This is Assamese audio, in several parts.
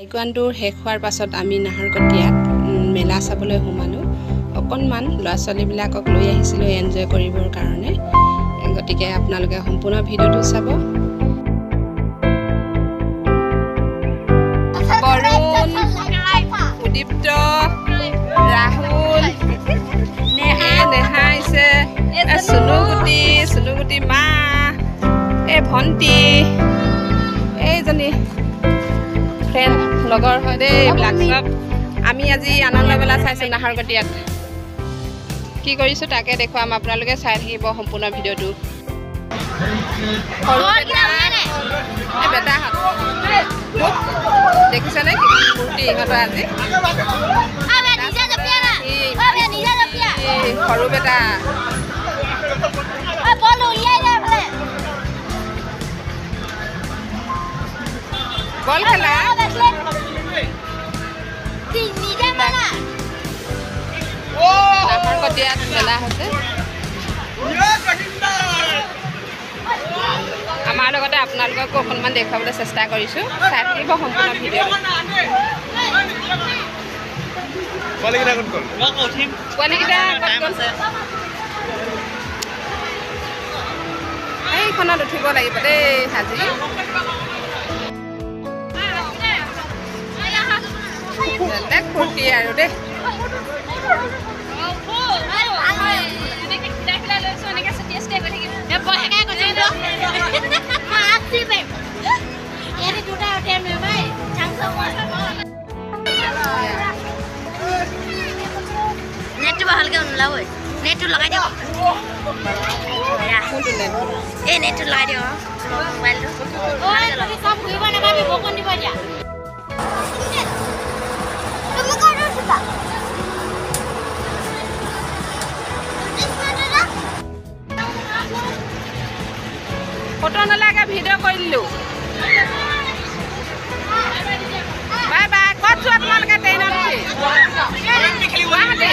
টাইকোৱাণ্ডোৰ শেষ হোৱাৰ পাছত আমি নাহৰকটীয়াত মেলা চাবলৈ সোমালো। অকণমান ল'ৰা ছোৱালীবিলাকক লৈ আহিছিলোঁ এনজয় কৰিবৰ কাৰণে। গতিকে আপোনালোকে সম্পূৰ্ণ ভিডিঅ'টো চাব। বৰুণ, উদীপ্ত, ৰাহুল, নেহা আহিছে, চুনুগুটি মা, এই ভণ্টি, এইজনী ফ্ৰেণ্ড লগৰ হয় দেই। এইবিলাক চব আমি আজি আনন্দ মেলা চাইছোঁ নাহৰকটীয়াত। কি কৰিছোঁ তাকে দেখুৱাম, আপোনালোকে চাই থাকিব সম্পূৰ্ণ ভিডিঅ'টো। বেটাহঁত দেখিছেনে কিমান ফূৰ্তি ইহঁতৰ আজি। সৰু বেটা বল খেলা। নাহৰকটীয়াত মেলা হৈছে। আমাৰ লগতে আপোনালোককো অকণমান দেখুৱাবলৈ চেষ্টা কৰিছোঁ, চাই থাকিব সম্পূৰ্ণ ভিডিঅ'। পোৱালীকেইটা এইখনত উঠিব লাগিব দেই আজি। বেলেগ ফূৰ্তি আৰু দেই। নেটটো ভালকে নোলাব, নেটটো লগাই দিয়ক। এই নেটটো লগাই দিয়ক মোবাইলটো। ফটো নালাগে, ভিডিঅ' কৰি দিলোঁ। Bye bye. ক'ত যোৱা তোমালোকে ট্ৰেইনত উঠি? গুৱাহাটী।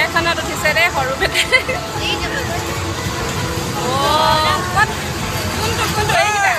এখনত উঠিছে দেই সৰু বেটা। কোনটো এইকেইটা?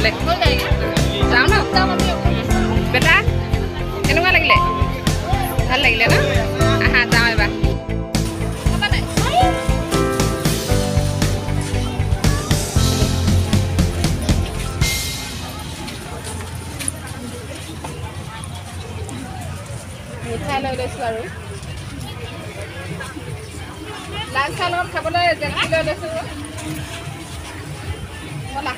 চাবলৈ যাওঁ ন বেটা কেনেকুৱা লাগিলে ভাল লাগিলে ন আহা যাওঁ এবাৰ মিঠাই লৈ লৈছোঁ আৰু লাল চাহৰ লগত খাবলৈ জেলেপি লৈ লৈছোঁ ব'লা